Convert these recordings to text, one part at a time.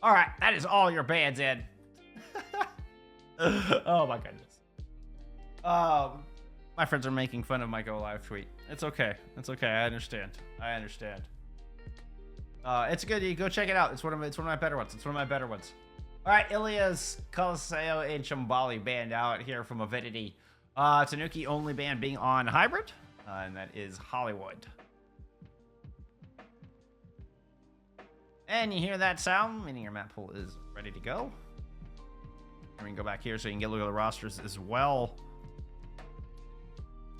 All right, that is all your bans in. Oh my goodness. My friends are making fun of my Go Live tweet. It's okay. It's okay. I understand. I understand. It's good. You go check it out. It's one of my better ones. It's one of my better ones. All right, Ilias, Coliseo, and Chambali banned out here from Avidity. Tanuki only ban being on hybrid, and that is Hollywood. And you hear that sound, meaning your map pool is ready to go. And we can go back here so you can get a look at the rosters as well.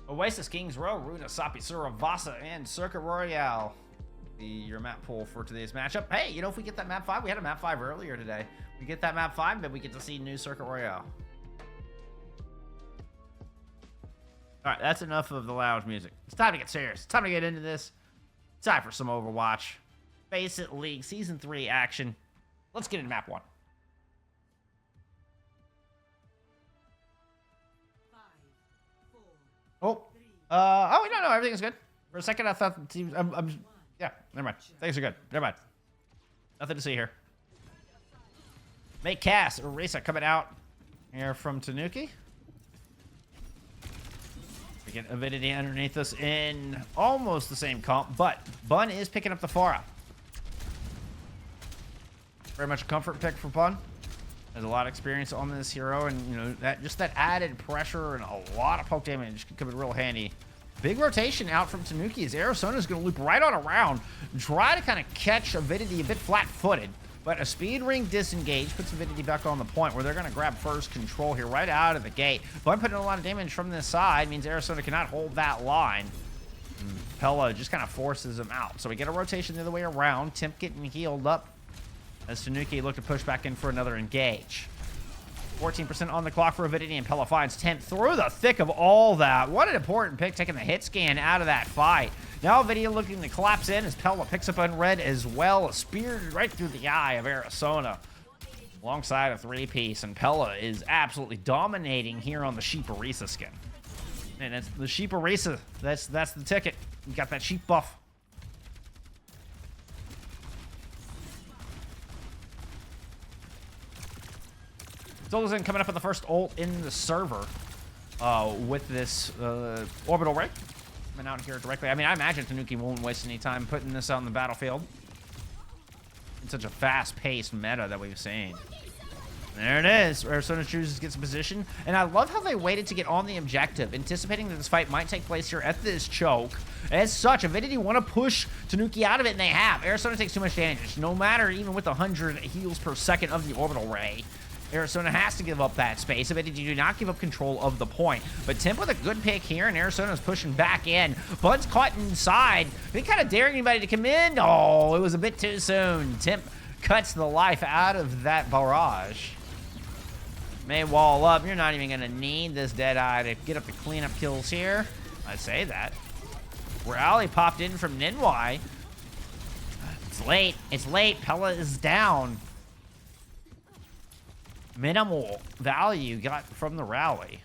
Oasis, Kings Row, Runa, Sapi, Sura, Vasa, and Circuit Royale. Your map pool for today's matchup. Hey, you know, if we get that map 5, we had a map 5 earlier today. We get that map 5, then we get to see new Circuit Royale. All right, that's enough of the lounge music. It's time to get serious. It's time to get into this. It's time for some Overwatch. FACEIT League Season 3 action. Let's get into map 1. 5, 4, Oh, wait, no, everything is good. For a second, I thought the teams. Yeah, never mind. Things are good. Never mind. Nothing to see here. Make Cass, Orisa coming out here from Tanuki. We get Avidity underneath us in almost the same comp, but Bun is picking up the Pharah. Very much a comfort pick for Bun. Has a lot of experience on this hero, and you know that just that added pressure and a lot of poke damage can come in real handy. Big rotation out from Tanuki as Arizona is going to loop right on around, try to kind of catch Avidity a bit flat-footed, but a speed ring disengage puts Avidity back on the point where they're going to grab first control here right out of the gate. Bun putting a lot of damage from this side means Arizona cannot hold that line. Pella just kind of forces him out. So we get a rotation the other way around. Temp getting healed up as Tanuki look to push back in for another engage. 14% on the clock for Avidity, and Pella finds Temp through the thick of all that. What an important pick, taking the hit scan out of that fight. Now Avidity looking to collapse in as Pella picks up unread as well. Speared right through the eye of Arizona. Alongside a 3-piece, and Pella is absolutely dominating here on the Sheep Orisa skin. And it's the Sheep Orisa. That's the ticket. You got that sheep buff. Zolazin coming up with the first ult in the server with this orbital ray. Coming out here directly. I mean, I imagine Tanuki won't waste any time putting this out in the battlefield. In such a fast-paced meta that we've seen. There it is. Arizona chooses to get some position. And I love how they waited to get on the objective, anticipating that this fight might take place here at this choke. As such, Avidity want to push Tanuki out of it, and they have. Arizona takes too much damage. No matter, even with 100 heals per second of the orbital ray, Arizona has to give up that space. Avidity do not give up control of the point. But Temp with a good pick here, and Arizona's pushing back in. Bud's caught inside. They kind of daring anybody to come in. Oh, it was a bit too soon. Temp cuts the life out of that barrage. May wall up. You're not even going to need this Deadeye to get up the cleanup kills here. I say that. Rally popped in from Ninwai. It's late. It's late. Pella is down. Minimal value got from the rally.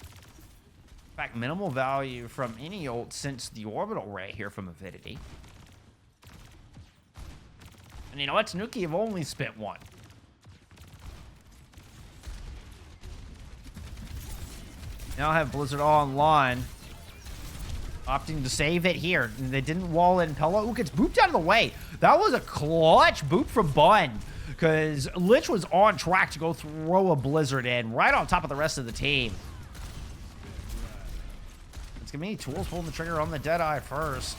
In fact, minimal value from any ult since the orbital ray here from Avidity. And you know what? Tanuki have only spent one. Now I have Blizzard online. Opting to save it here. They didn't wall in Pella. Ooh, gets booped out of the way. That was a clutch boop from Bun. Because Lich was on track to go throw a Blizzard in right on top of the rest of the team. It's going to be Tools pulling the trigger on the Deadeye first.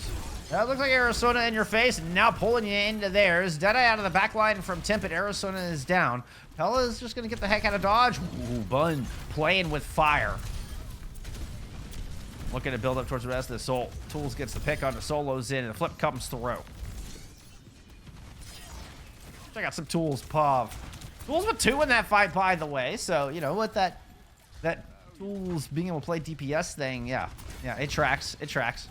That looks like Arizona in your face, and now pulling you into theirs. Deadeye out of the back line from Temp, Arizona is down. Pella is just going to get the heck out of dodge. Ooh, Bun playing with fire. Looking to build up towards the rest of the Soul. Tools gets the pick on the Solos in, and the flip comes through. Check out some Tools, Pav. Tools with 2 in that fight, by the way. So, you know, with that Tools being able to play DPS thing, yeah, it tracks. It tracks.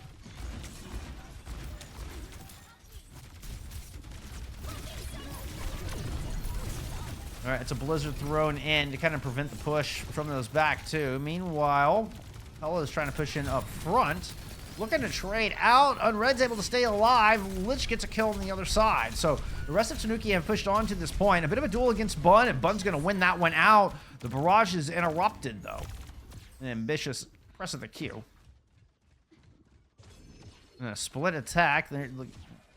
All right, it's a Blizzard thrown in to kind of prevent the push from those back two. Meanwhile, Pella is trying to push in up front. Looking to trade out. Unred's able to stay alive. Lich gets a kill on the other side. So The rest of Tanuki have pushed on to this point. A bit of a duel against Bun, and Bun's going to win that one out. The barrage is interrupted, though. An ambitious press of the Q. Split attack. Look,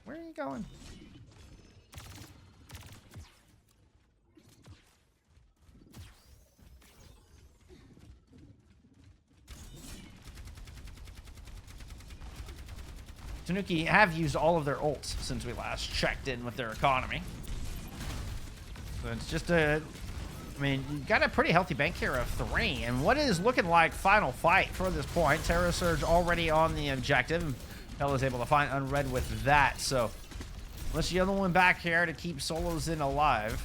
where are you going? Tanuki have used all of their ults since we last checked in with their economy. So it's just a... I mean, you've got a pretty healthy bank here of 3. And what is looking like final fight for this point. Terra Surge already on the objective. Pella's able to find Unread with that. So let's the other one back here to keep Solos in alive.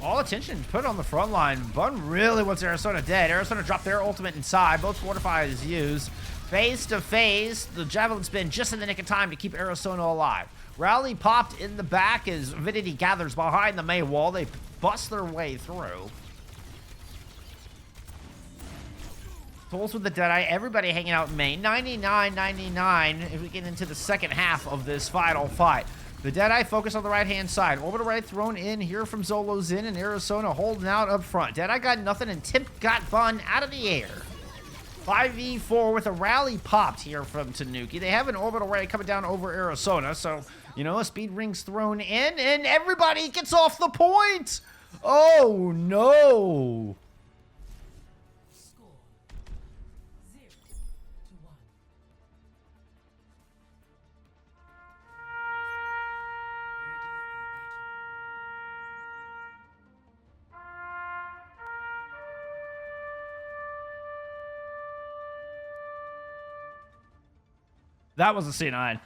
All attention put on the front line. Bun really wants Arizona dead. Arizona dropped their ultimate inside. Both fortifies used. Phase to phase. The Javelin spin just in the nick of time to keep Arizona alive. Rally popped in the back as Avidity gathers behind the May wall. They bust their way through. Tools with the Deadeye. Everybody hanging out in May. 99-99 if we get into the second half of this final fight. The Deadeye focus on the right-hand side. Orbital Ray thrown in here from Zolo's in, and Arizona holding out up front. Deadeye got nothing, and Timp got Bun out of the air. 5v4 with a rally popped here from Tanuki. They have an Orbital Ray coming down over Arizona, so, you know, a speed ring's thrown in, and everybody gets off the point! Oh, no! That was a C9.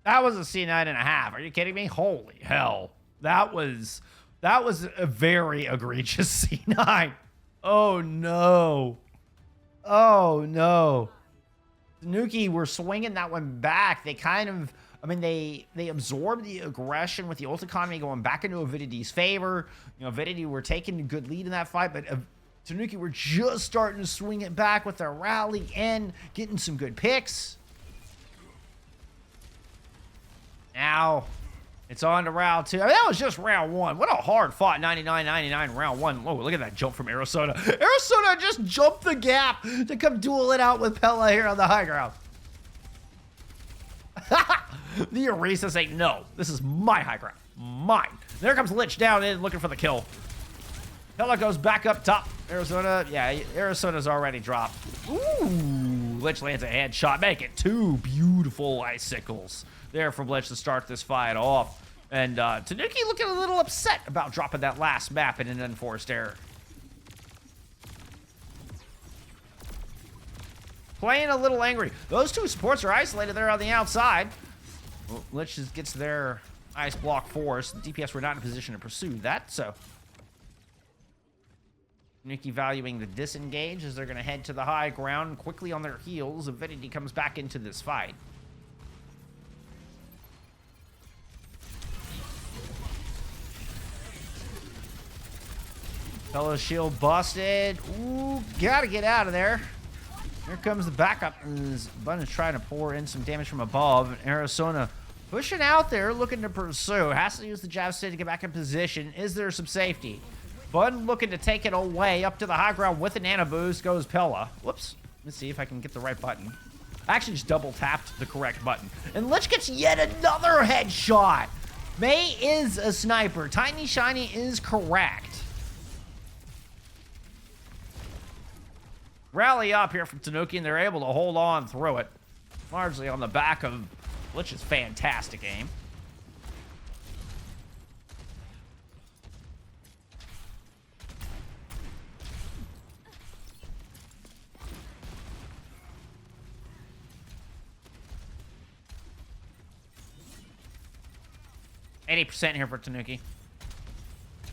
That was a C9 and a half. Are you kidding me? Holy hell. That was a very egregious C9. Oh, no. Oh, no. Tanuki were swinging that one back. They kind of, I mean, they absorbed the aggression with the ult economy going back into Avidity's favor. You know, Avidity were taking a good lead in that fight, but Tanuki were just starting to swing it back with their rally and getting some good picks. Now, it's on to round 2. I mean, that was just round 1. What a hard-fought 99-99 round 1. Whoa, look at that jump from Arizona. Arizona just jumped the gap to come duel it out with Pella here on the high ground. The Orisa saying, no, this is my high ground. Mine. There comes Lich down in looking for the kill. Pella goes back up top. Arizona, yeah, Arizona's already dropped. Ooh, Lich lands a headshot. Make it 2 beautiful icicles there from Lich to start this fight off. And Tanuki looking a little upset about dropping that last map in an unforced error. Playing a little angry. Those 2 supports are isolated there on the outside. Well, Lich just gets their ice block force. The DPS were not in a position to pursue that, so Tanuki valuing the disengage as they're going to head to the high ground quickly on their heels. Avidity comes back into this fight. Pella's shield busted. Ooh, gotta get out of there. Here comes the backup. Bun is trying to pour in some damage from above. And Arizona pushing out there, looking to pursue. Has to use the jab stick to get back in position. Is there some safety? Bun looking to take it away. Up to the high ground with a nano boost goes Pella. Whoops. Let's see if I can get the right button. I actually just double tapped the correct button. And Lich gets yet another headshot. May is a sniper. Tiny Shiny is correct. Rally up here from Tanuki, and they're able to hold on through it. Largely on the back of Lich's fantastic aim. %80 here for Tanuki.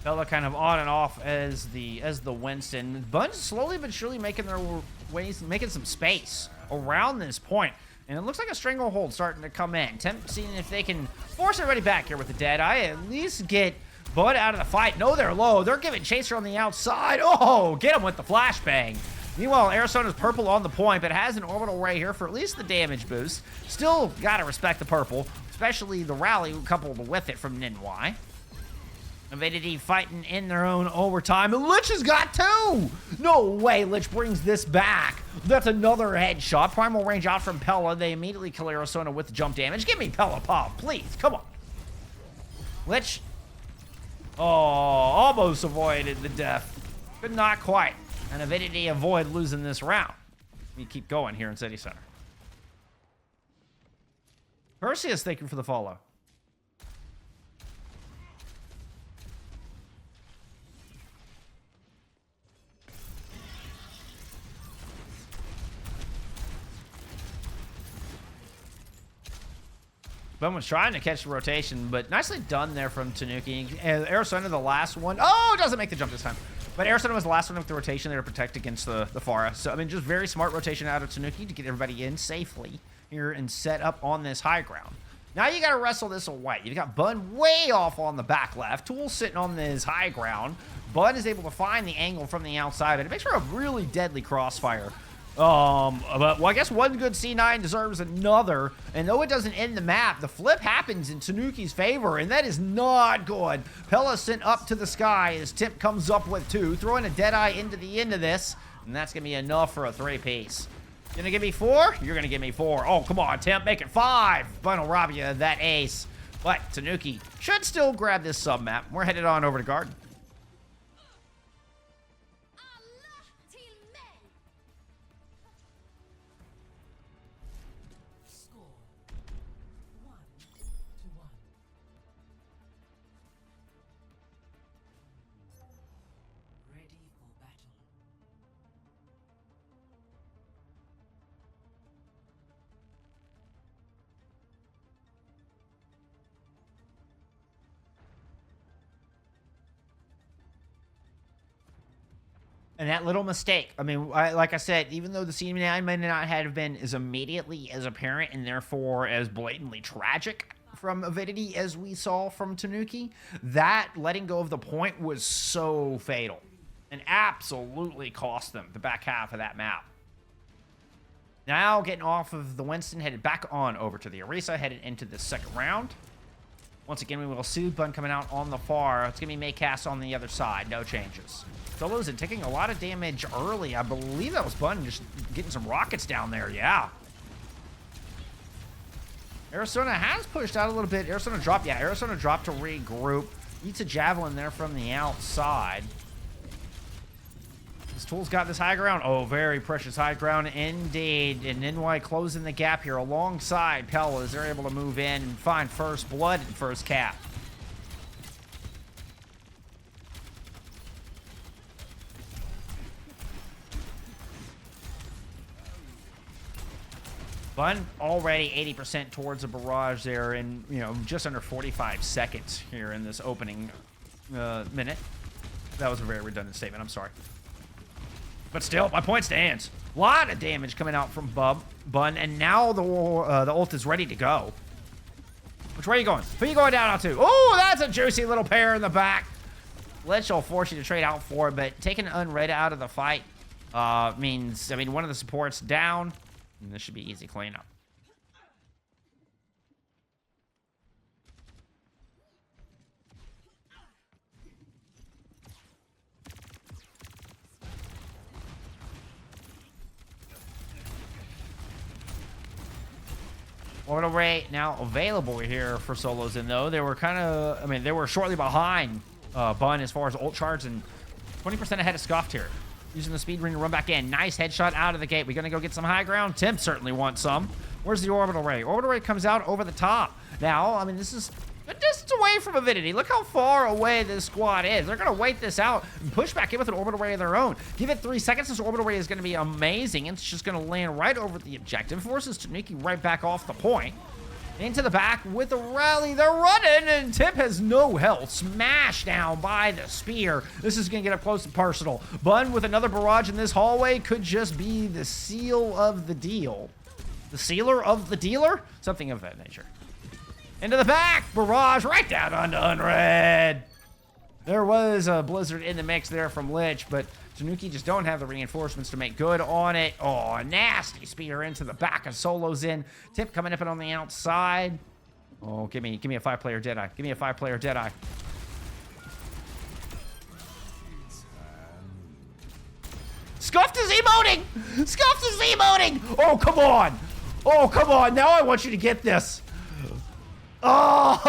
Pella kind of on and off as the Winston. Bun's slowly but surely making their ways, making some space around this point. And it looks like a stranglehold starting to come in. Temp seeing if they can force everybody back here with the Deadeye. At least get Bud out of the fight. No, they're low. They're giving Chaser on the outside. Oh, get him with the flashbang. Meanwhile, Arizona's purple on the point, but has an orbital ray here for at least the damage boost. Still got to respect the purple. especially the rally coupled with it from Ninwai. Avidity fighting in their own overtime, and Lich has got 2! No way, Lich brings this back. That's another headshot. Primal range out from Pella. They immediately kill Arizona with jump damage. Give me Pella Pop, please, come on. Lich, oh, almost avoided the death, but not quite. And Avidity avoid losing this round. We keep going here in City Center. Perseus, thank you for the follow. Bum was trying to catch the rotation, but nicely done there from Tanuki. Arizona, the last one. Oh, doesn't make the jump this time. But Arizona was the last one with the rotation there to protect against the Pharah. So, I mean, just very smart rotation out of Tanuki to get everybody in safely here and set up on this high ground. Now you got to wrestle this away. You've got Bun way off on the back left. Tool sitting on this high ground. Bun is able to find the angle from the outside, and it makes for a really deadly crossfire. But, well, I guess one good C9 deserves another, and though it doesn't end the map, the flip happens in Tanuki's favor, and that is not good. Pella sent up to the sky as Tip comes up with 2, throwing a Deadeye into the end of this, and that's going to be enough for a 3-piece. You're going to give me 4? You're going to give me 4. Oh, come on, Tip, make it 5. Bun will rob you of that ace. But Tanuki should still grab this sub-map. We're headed on over to Garden. And that little mistake, I mean, like I said, even though the C9 may not have been as immediately as apparent and therefore as blatantly tragic from Avidity as we saw from Tanuki, that letting go of the point was so fatal and absolutely cost them the back half of that map. Now getting off of the Winston, headed back on over to the Orisa, headed into the second round. Once again, we will see Bun coming out on the far. It's going to be Maycast on the other side. No changes. Solos and taking a lot of damage early. I believe that was Bun just getting some rockets down there. Yeah. Arizona has pushed out a little bit. Arizona dropped. Yeah, Arizona dropped to regroup. Eats a javelin there from the outside. This Tool's got this high ground. Oh, very precious high ground indeed. And Ninwai closing the gap here alongside Pella as they're able to move in and find first blood and first cap. Bun already 80% towards a barrage there in, you know, just under 45 seconds here in this opening minute. That was a very redundant statement. I'm sorry. But still, my point stands. A lot of damage coming out from Bun, and now the ult is ready to go. Which way are you going? Who are you going down out to? Oh, that's a juicy little pair in the back. Lich will force you to trade out for it, but taking Unread out of the fight means, I mean, one of the supports down, and this should be easy cleanup. Orbital Ray now available here for solos, and though they were kind of, I mean, they were shortly behind Bun as far as ult charge and 20% ahead of Scuffed here. Using the speed ring to run back in. Nice headshot out of the gate. We're going to go get some high ground. Tim certainly wants some. Where's the Orbital Ray? Orbital Ray comes out over the top. Now, I mean, this is a distance away from Avidity. Look how far away this squad is. They're going to wait this out and push back in with an Orbital Ray of their own. Give it 3 seconds. This Orbital Ray is going to be amazing. It's just going to land right over the objective. Forces Tanuki right back off the point. Into the back with the rally. They're running, and Tip has no health. Smashed down by the spear. This is going to get up close and personal. Bun with another barrage in this hallway could just be the seal of the deal. The sealer of the dealer? Something of that nature. Into the back. Barrage right down onto Unread. There was a blizzard in the mix there from Lich, but Tanuki just don't have the reinforcements to make good on it. Oh, a nasty spear into the back of Solos in. Tip coming up and on the outside. Oh, give me a 5-player Deadeye. Give me a 5-player Deadeye. Scuffed is emoting! Scuffed is emoting! Oh, come on! Oh, come on! Now I want you to get this. Oh!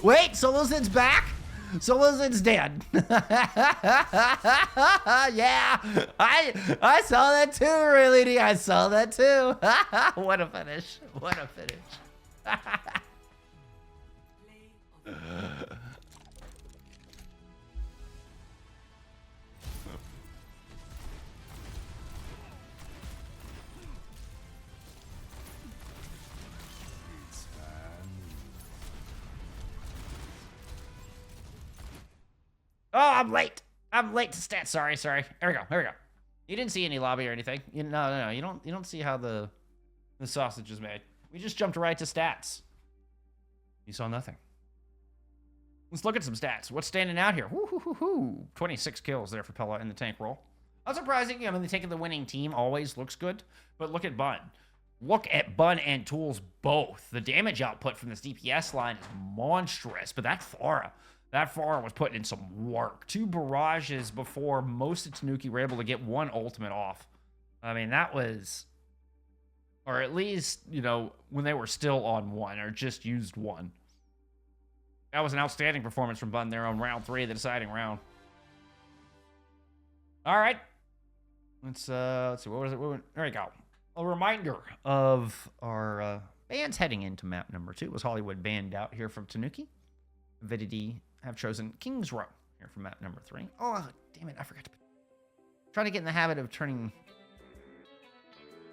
Wait, Solozin's back? Solozin's dead. Yeah, I saw that too, really. I saw that too. What a finish. What a finish. Oh, I'm late. I'm late to stats. Sorry. Here we go. You didn't see any lobby or anything. No. You don't see how the sausage is made. We just jumped right to stats. You saw nothing. Let's look at some stats. What's standing out here? Woo-hoo-hoo-hoo. 26 kills there for Pella in the tank role. Unsurprising. I mean, the tank of the winning team always looks good. But look at Bun. Look at Bun and Tools both. The damage output from this DPS line is monstrous. But that Pharah was putting in some work. 2 barrages before most of Tanuki were able to get 1 ultimate off. I mean, that was... Or at least, when they were still on 1 or just used 1. That was an outstanding performance from Bun there on round 3, the deciding round. All right. Let's see. What was it? There we go. A reminder of our bands heading into map number 2. It was Hollywood banned out here from Tanuki. Avidity have chosen King's Row here for map number 3. Oh, damn it. I forgot to... Trying to get in the habit of turning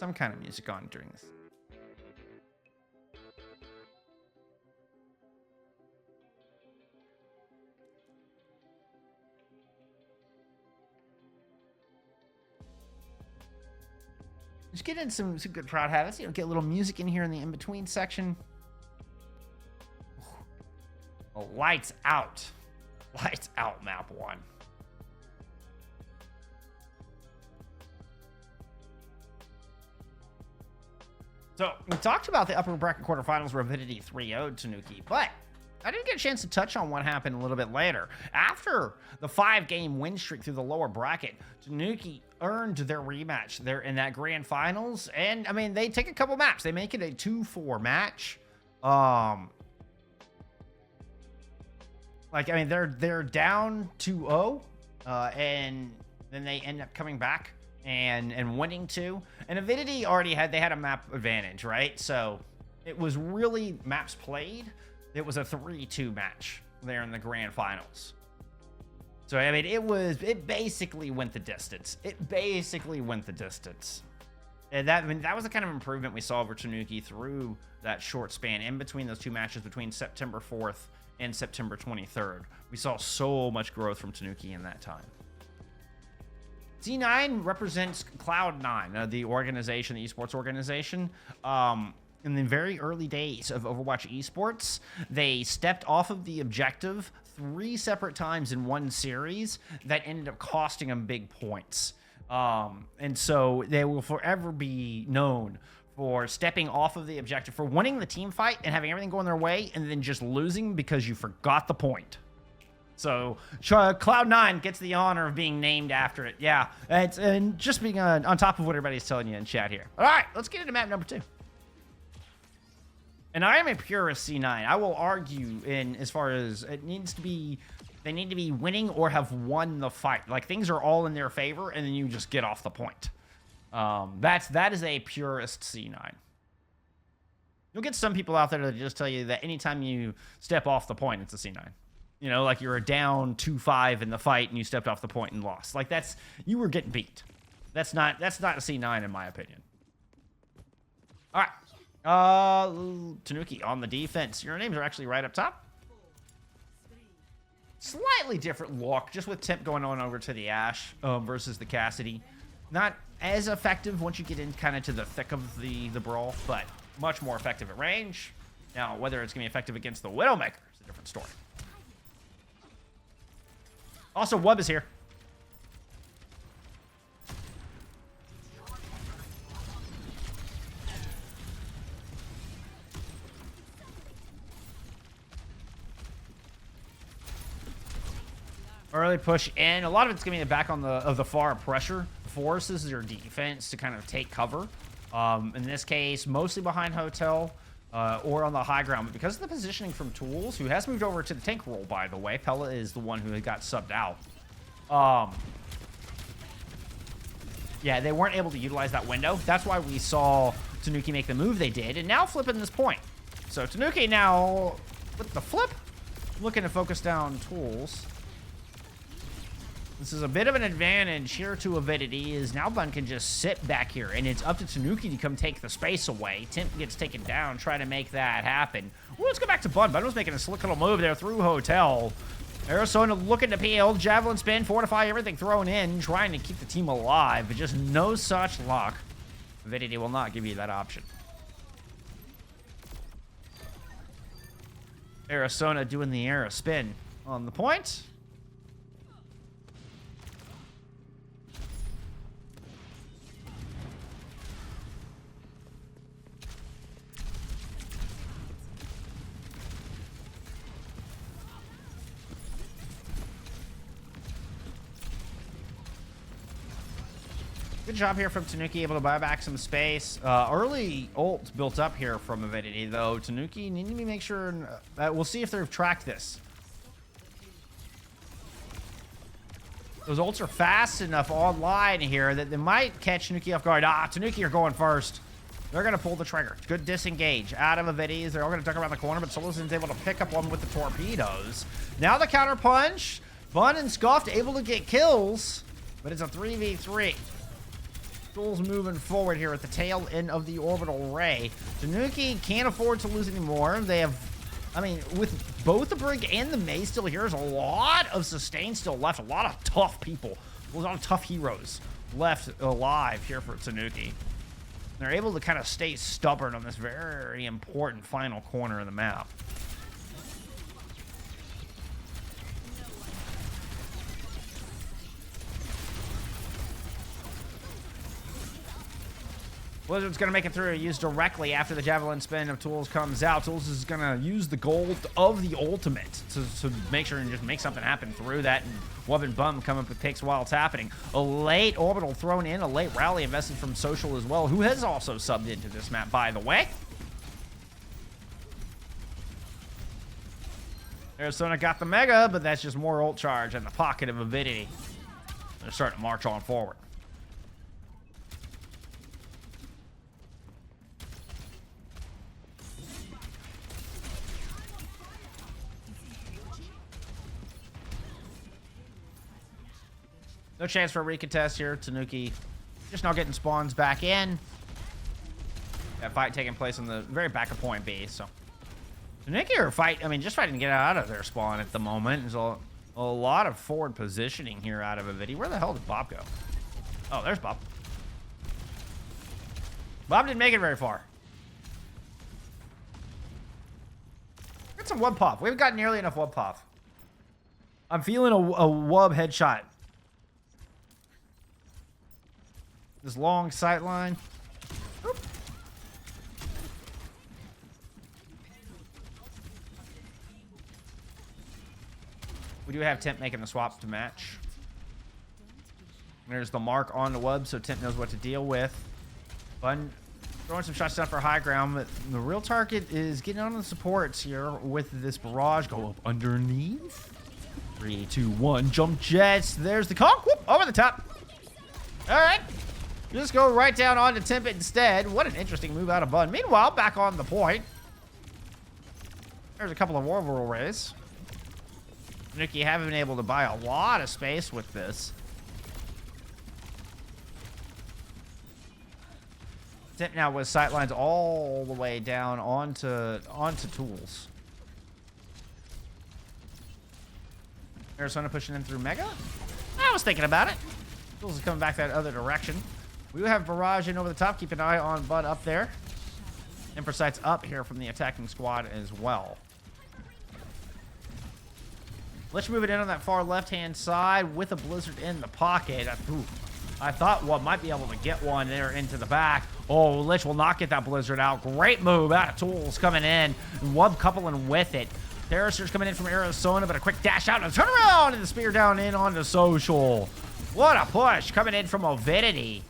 some kind of music on during this. Just get in some good crowd habits. Get a little music in here in the in-between section. Oh, lights out. Lights out, map 1. So, we talked about the upper bracket quarterfinals where Avidity 3-0'd Tanuki, but I didn't get a chance to touch on what happened a little bit later. After the 5-game win streak through the lower bracket, Tanuki earned their rematch there in that grand finals, and I mean, they take a couple maps. They make it a 2-4 match. They're down 2-0, and then they end up coming back and winning 2. And Avidity already had a map advantage, right? So it was really maps played. It was a 3-2 match there in the grand finals. So I mean, it basically went the distance. And that was the kind of improvement we saw over Tanuki through that short span in between those 2 matches between September 4th and September 23rd. We saw so much growth from Tanuki in that time. C9 represents Cloud9, the organization, the esports organization. In the very early days of Overwatch esports, they stepped off of the objective 3 separate times in one series that ended up costing them big points. And so they will forever be known for stepping off of the objective, for winning the team fight and having everything going their way, and then just losing because you forgot the point. So Cloud9 gets the honor of being named after it. Yeah, and just being on top of what everybody's telling you in chat here. All right, let's get into map number 2. And I am a purist C9. I will argue in as far as they need to be winning or have won the fight. Like, things are all in their favor, and then you just get off the point. That is a purist C9. You'll get some people out there that just tell you that anytime you step off the point, it's a C9. Like you're down 2-5 in the fight and you stepped off the point and lost. Like, you were getting beat. That's not a C9 in my opinion. All right. Tanuki on the defense. Your names are actually right up top. Slightly different look, just with Temp going on over to the Ashe versus the Cassidy. Not as effective once you get in kind of to the thick of the brawl, but much more effective at range. Now, whether it's going to be effective against the Widowmaker is a different story. Also, Wub is here. Early push in. A lot of it's going to be back on the far pressure. Forces your defense to kind of take cover. In this case, mostly behind Hotel or on the high ground. But because of the positioning from Tools, who has moved over to the tank role, by the way. Pella is the one who got subbed out. Yeah, they weren't able to utilize that window. That's why we saw Tanuki make the move they did. And now flipping this point. So Tanuki now, with the flip, looking to focus down Tools. This is a bit of an advantage here to Avidity, is now Bun can just sit back here, and it's up to Tanuki to come take the space away. Temp gets taken down, try to make that happen. Ooh, let's go back to Bun. Bun was making a slick little move there through Hotel. Arizona looking to peel, javelin spin, fortify, everything thrown in, trying to keep the team alive, but just no such luck. Avidity will not give you that option. Arizona doing the arrow spin on the point. Good job here from Tanuki, able to buy back some space. Early ult built up here from Avidity, though. Tanuki needing to make sure... we'll see if they've tracked this. Those ults are fast enough online here that they might catch Tanuki off guard. Tanuki are going first. They're going to pull the trigger. Good disengage out of Avidity. They're all going to duck around the corner, but Solution's able to pick up one with the torpedoes. Now the counter punch. Bun and Scuffed able to get kills, but it's a 3v3. Tools moving forward here at the tail end of the orbital ray. Tanuki can't afford to lose anymore. They have, I mean, with both the Brig and the Maze still here, there's a lot of sustain still left. A lot of tough people. A lot of tough heroes left alive here for Tanuki. They're able to kind of stay stubborn on this very important final corner of the map. Blizzard's going to make it through, use directly after the javelin spin of Tools comes out. Tools is going to use the gold of the ultimate to make sure and just make something happen through that. And Wub and Bum come up with picks while it's happening. A late orbital thrown in, a late rally invested from Social as well, who has also subbed into this map, by the way. Arizona got the Mega, but that's just more ult charge in the pocket of Avidity. They're starting to march on forward. No chance for a recontest here. Tanuki just now getting spawns back in. That fight taking place on the very back of point B. So Tanuki are just fighting to get out of their spawn at the moment. There's a lot of forward positioning here out of Avidity. Where the hell did Bob go? Oh, there's Bob. Bob didn't make it very far. Get some Wub Pop. We've got nearly enough Wub Pop. I'm feeling a Wub headshot. This long sight line. Oop. We do have Temp making the swap to match. There's the mark on the Wub, so Temp knows what to deal with. Bun throwing some shots down for high ground, but the real target is getting on the supports here with this barrage. Go up underneath. 3, 2, 1, jump jets. There's the conk. Whoop, over the top. All right. Just go right down onto Temp instead. What an interesting move out of Bun. Meanwhile, back on the point. There's a couple of orbital rays. Tanuki haven't been able to buy a lot of space with this. Temp now with sightlines all the way down onto Tools. Arizona pushing in through Mega. I was thinking about it. Tools is coming back that other direction. We will have Barrage in over the top. Keep an eye on Bud up there. Emperor Sight's up here from the attacking squad as well. Let's move it in on that far left-hand side with a Blizzard in the pocket. I thought Wub might be able to get one there into the back. Oh, Lich will not get that Blizzard out. Great move out of Tools coming in. Wub coupling with it. Terror Surge coming in from Arizona, but a quick dash out and a turn around and the spear down in onto Social. What a push coming in from Avidity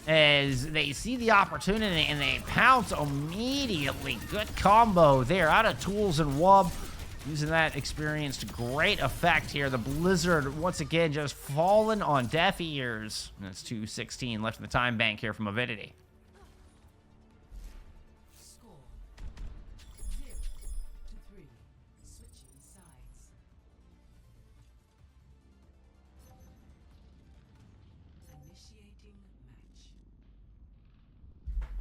as they see the opportunity and they pounce immediately. Good combo there out of tools and Wub. Using that experience to great effect here. The Blizzard, once again, just falling on deaf ears. And it's 2:16 left in the time bank here from Avidity. Score 0-3. Switching sides. Initiating match. Ready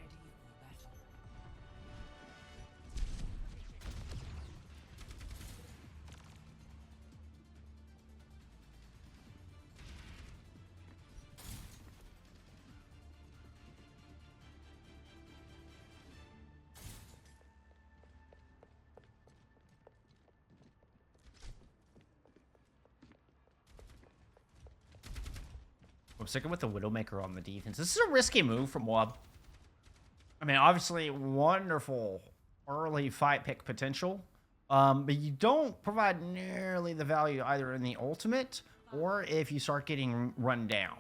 for battle. I'm sticking with the Widowmaker on the defense. This is a risky move from Wub. I mean, obviously, wonderful early fight pick potential, but you don't provide nearly the value either in the ultimate or if you start getting run down.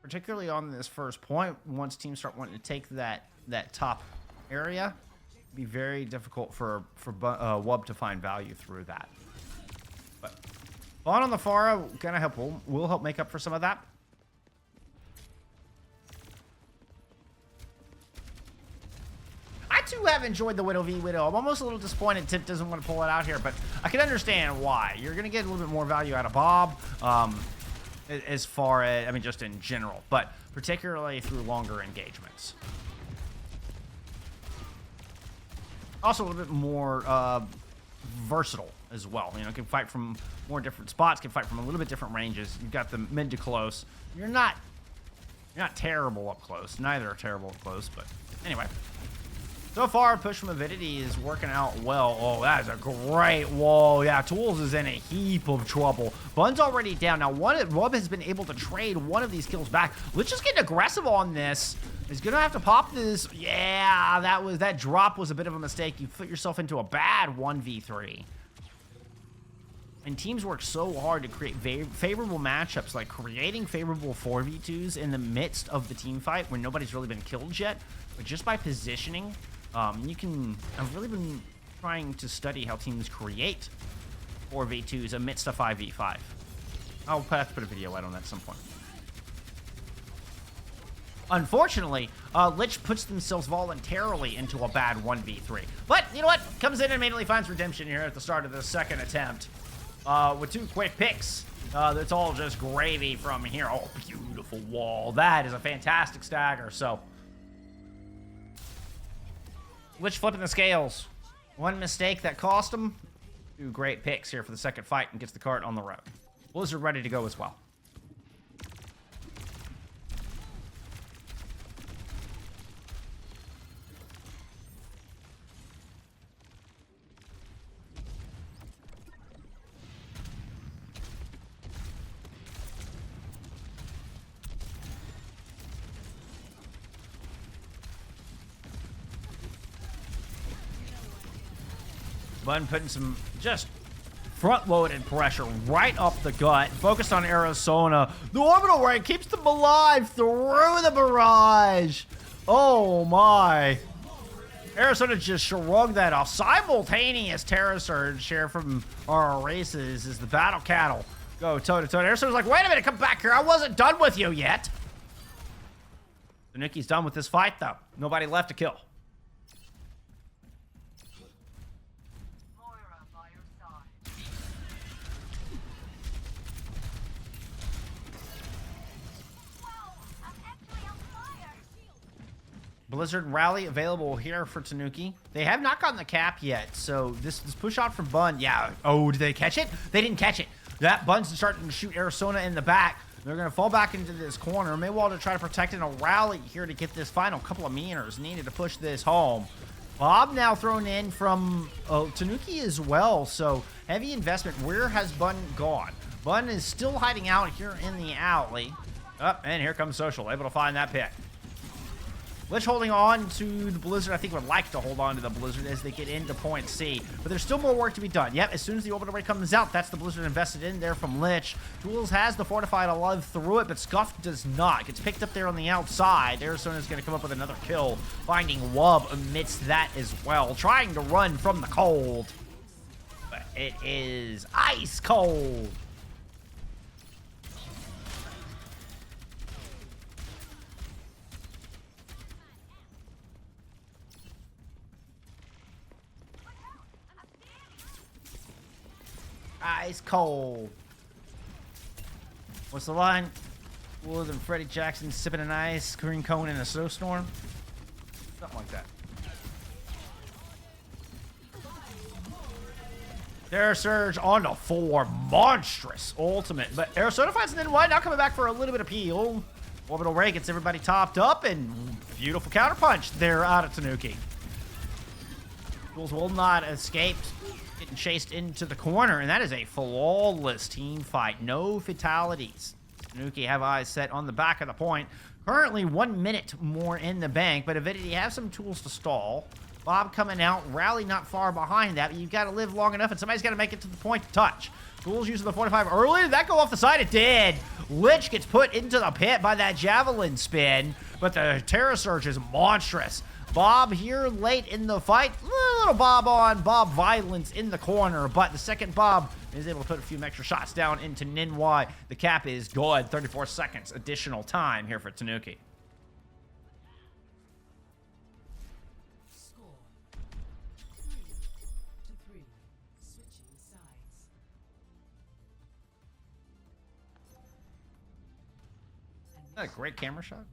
Particularly on this first point, once teams start wanting to take that top area, it'd be very difficult for Wub to find value through that. But Vaughn on the Pharah gonna help. Will help make up for some of that. I too have enjoyed the Widow v Widow. I'm almost a little disappointed Tip doesn't want to pull it out here, but I can understand why. You're going to get a little bit more value out of Bob, as far as, I mean, just in general, but particularly through longer engagements. Also a little bit more versatile as well. You know, can fight from more different spots, can fight from a little bit different ranges. You've got the mid to close. You're not terrible up close. Neither are terrible up close, but anyway. So far, push from Avidity is working out well. Oh, that is a great wall. Yeah, Tools is in a heap of trouble. Bun's already down. Now, Wub has been able to trade one of these kills back. Let's just get aggressive on this. He's going to have to pop this. Yeah, that drop was a bit of a mistake. You put yourself into a bad 1v3. And teams work so hard to create favorable matchups, like creating favorable 4v2s in the midst of the team fight when nobody's really been killed yet. But just by positioning, I've really been trying to study how teams create 4v2s amidst a 5v5. I'll have to put a video out on that at some point. Unfortunately, Lich puts themselves voluntarily into a bad 1v3. But, you know what? Comes in and immediately finds redemption here at the start of the second attempt. With 2 quick picks. That's all just gravy from here. Oh, beautiful wall. That is a fantastic stagger, so... Lich flipping the scales. One mistake that cost him. 2 great picks here for the second fight and gets the cart on the road. Blizzard ready to go as well. Bun putting some just front-loaded pressure right up the gut. Focused on Arizona. The orbital ray keeps them alive through the barrage. Oh my. Arizona just shrugged that off. Simultaneous Terror Surge here from our races as the battle cattle go toe-to-toe. Arizona's like, wait a minute, come back here. I wasn't done with you yet. Tanuki's done with this fight, though. Nobody left to kill. Blizzard Rally available here for Tanuki. They have not gotten the cap yet, so this push out from Bun. Yeah. Oh, did they catch it? They didn't catch it. That Bun's starting to shoot Arizona in the back. They're going to fall back into this corner. Mayweather to try to protect it and a rally here to get this final couple of meters needed to push this home. Bob now thrown in from Tanuki as well, so heavy investment. Where has Bun gone? Bun is still hiding out here in the alley. And here comes Social, able to find that pick. Lich holding on to the Blizzard. I think would like to hold on to the Blizzard as they get into point C. But there's still more work to be done. Yep, as soon as the orbital ray comes out, that's the Blizzard invested in there from Lich. Tools has the Fortified alive through it, but Scuff does not. Gets picked up there on the outside. Arizona's going to come up with another kill, finding Wub amidst that as well. Trying to run from the cold. But it is ice cold. Ice cold. What's the line? Cooler than Freddie Jackson sipping an ice cream cone in a snowstorm? Something like that. Terror Surge on to 4. Monstrous ultimate. But Arizona finds an N1. Now coming back for a little bit of peel. Orbital Ray gets everybody topped up. And beautiful counterpunch there out of Tanuki. Tools will not escape. Getting chased into the corner, and that is a flawless team fight. No fatalities. Tanuki have eyes set on the back of the point. Currently 1 minute more in the bank, but Avidity have some tools to stall. Bob coming out, Rally not far behind that, but you've got to live long enough, and somebody's got to make it to the point to touch. Tools using the 45 early. Did that go off the side? It did. Lich gets put into the pit by that javelin spin, but the Terror Surge is monstrous. Bob here late in the fight. Little Bob on Bob violence in the corner, but the second Bob is able to put a few extra shots down into Ninwai. The cap is good. 34 seconds additional time here for Tanuki. Score 3-3. Switching sides. Isn't that a great camera shot? Match.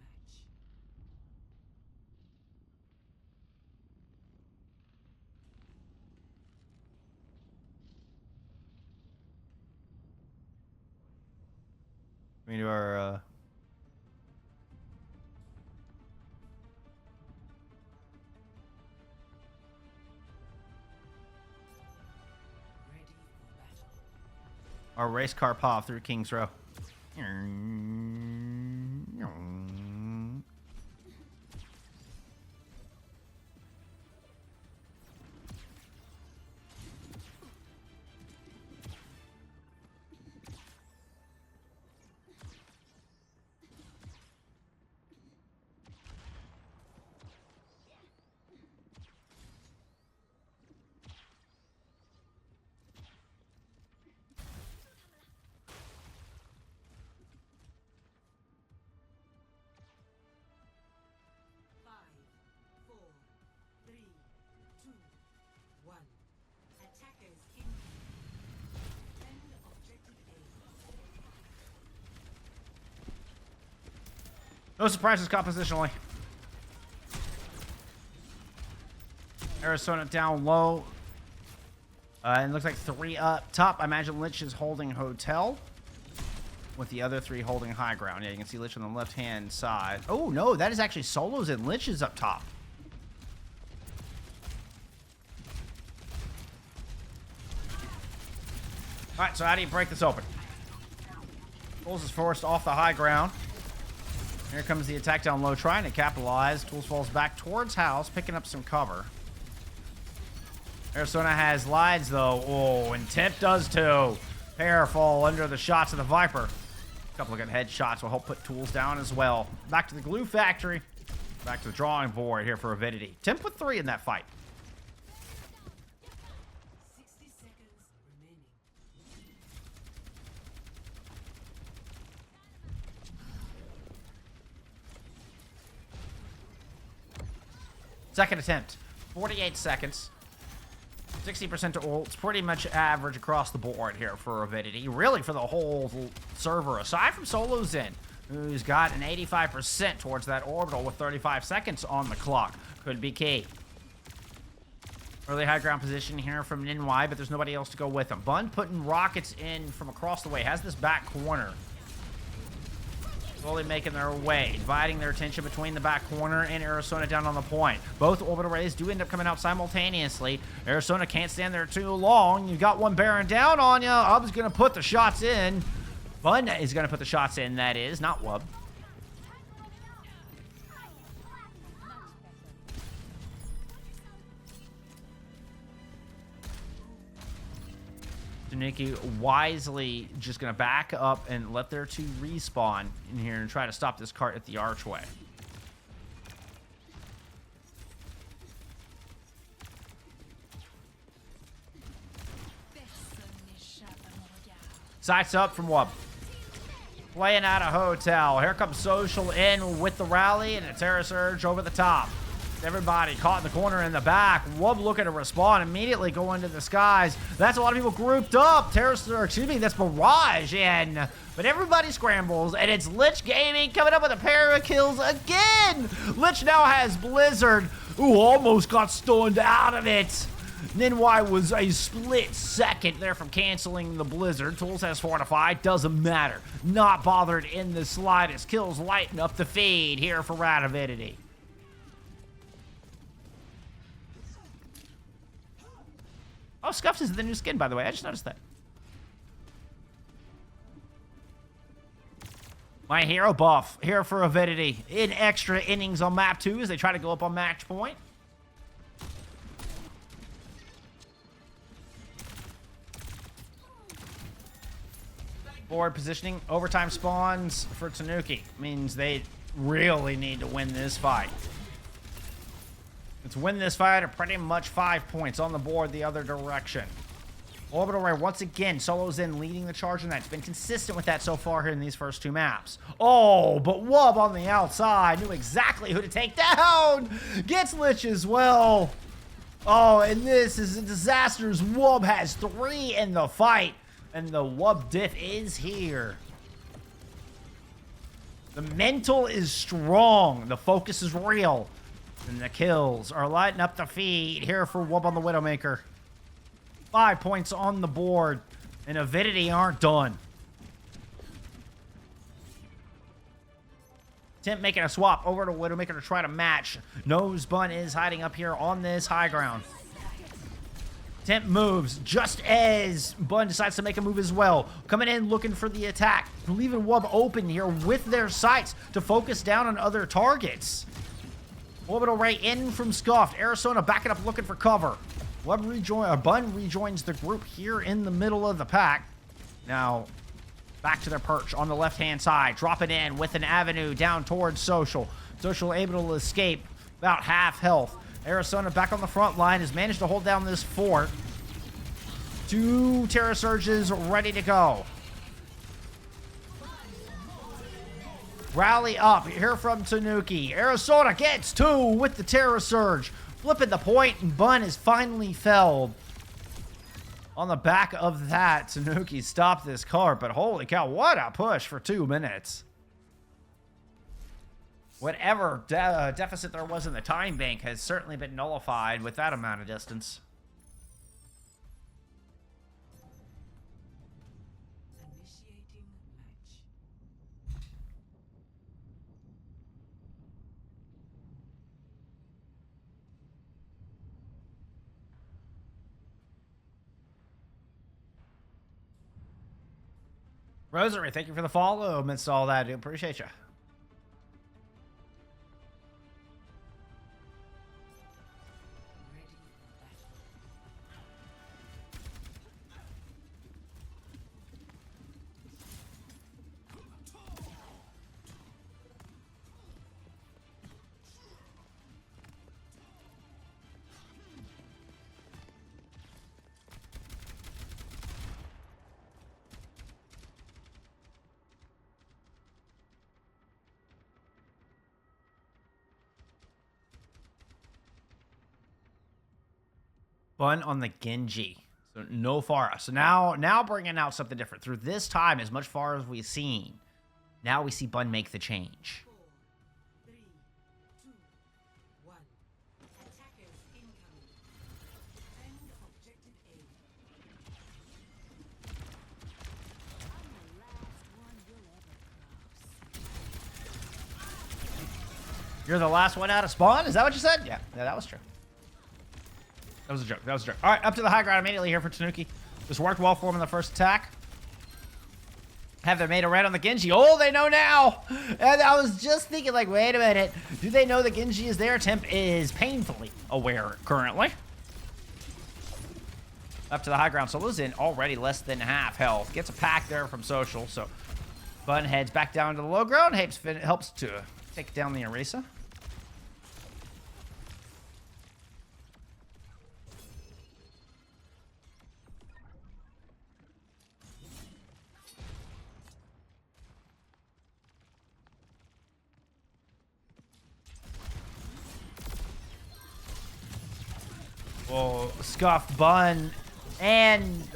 We do our Ready for battle. our race car pop through King's Row. Attackers in. Defend objective A. No surprises compositionally. Arizona down low. And it looks like 3 up top. I imagine Lich is holding Hotel. With the other 3 holding high ground. Yeah, you can see Lich on the left-hand side. Oh, no, that is actually Solos and Lich is up top. Alright, so how do you break this open? Tools is forced off the high ground. Here comes the attack down low, trying to capitalize. Tools falls back towards house, picking up some cover. Arizona has lides, though. Oh, and Temp does too. Pair fall under the shots of the Viper. A couple of good headshots will help put Tools down as well. Back to the glue factory. Back to the drawing board here for Avidity. Temp with 3 in that fight. 60 seconds remaining. Second attempt. 48 seconds. 60% to ult. It's pretty much average across the board here for Avidity. Really for the whole server, aside from Solo Zen, who's got an 85% towards that orbital with 35 seconds on the clock. Could be key. Early high ground position here from NY, but there's nobody else to go with him. Bun putting rockets in from across the way. Has this back corner. Slowly making their way, dividing their attention between the back corner and Arizona down on the point. Both orbital rays do end up coming out simultaneously. Arizona can't stand there too long. You got one bearing down on you. Ub's going to put the shots in. Bun is going to put the shots in, that is, not Wub. Tanuki wisely just going to back up and let their two respawn in here and try to stop this cart at the archway. Sights up from Wub. Playing out a hotel. Here comes Social in with the rally and a Terra Surge over the top. Everybody caught in the corner in the back. Wub looking to respond, immediately go into the skies. That's a lot of people grouped up. That's Barrage in. But everybody scrambles, and it's Lich Gaming coming up with a pair of kills again. Lich now has Blizzard, who almost got stunned out of it. Ninwai was a split second there from canceling the Blizzard. Tools has Fortified, doesn't matter. Not bothered in the slightest. Kills lighten up the feed here for Avidity. Oh, Scuffs is the new skin, by the way. I just noticed that. My hero buff here for Avidity in extra innings on map 2 as they try to go up on match point. Forward positioning, overtime spawns for Tanuki. Means they really need to win this fight. Let's win this fight, or pretty much 5 points on the board the other direction. Orbital Ray once again, Solo's in leading the charge in that. It's been consistent with that so far here in these first 2 maps. Oh, but Wub on the outside knew exactly who to take down. Gets Lich as well. Oh, and this is a disaster as Wub has 3 in the fight. And the Wub diff is here. The mental is strong. The focus is real. And the kills are lighting up the feed here for Wub on the Widowmaker. 5 points on the board. And Avidity aren't done. Temp making a swap over to Widowmaker to try to match. Nose Bun is hiding up here on this high ground. Temp moves just as Bun decides to make a move as well. Coming in looking for the attack. Leaving Wub open here with their sights to focus down on other targets. Orbital Ray in from Scuffed. Arizona backing up looking for cover. Bun rejoins the group here in the middle of the pack. Now, back to their perch on the left-hand side. Dropping in with an avenue down towards Social. Social able to escape. About half health. Arizona back on the front line has managed to hold down this fort. 2 Terra Surges ready to go. Rally up here from Tanuki. Arizona gets 2 with the Terra Surge. Flipping the point, and Bun is finally felled. On the back of that, Tanuki stopped this cart, but holy cow, what a push for 2 minutes. Whatever deficit there was in the time bank has certainly been nullified with that amount of distance. Initiating match. Rosary, thank you for the follow amidst all that. I appreciate you. Ready for battle. Bun on the Genji. So no Pharah. So now bringing out something different. Through this time, as much far as we've seen, now we see Bun make the change. 4, 3, 2, 1. Attackers incoming. You're the last one out of spawn? Is that what you said? Yeah, that was true. That was a joke. That was a joke. All right, up to the high ground immediately here for Tanuki. This worked well for him in the first attack. Have they made a red on the Genji? Oh, they know now. And I was just thinking, like, wait a minute. Do they know the Genji is there? Temp is painfully aware currently. Up to the high ground. Solo's in already less than half health. Gets a pack there from Social. So Bun heads back down to the low ground. Helps to take down the Orisa. Well, Scuff, Bun, and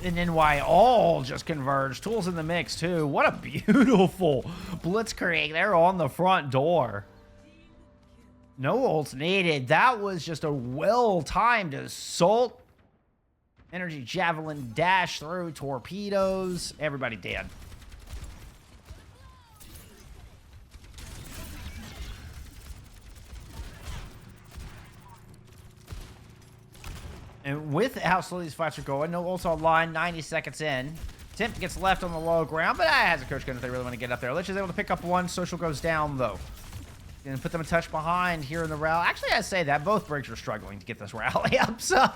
NY all just converged. Tools in the mix, too. What a beautiful blitzkrieg there on the front door. No ults needed. That was just a well-timed assault. Energy Javelin dash through torpedoes. Everybody dead. And with how slow these fights are going, no ults online, 90 seconds in. Temp gets left on the low ground, but has a coach gun if they really want to get up there. Lich is able to pick up one. Social goes down, though. Gonna put them a touch behind here in the rally. Actually, I say that. Both Briggs are struggling to get this rally up, so.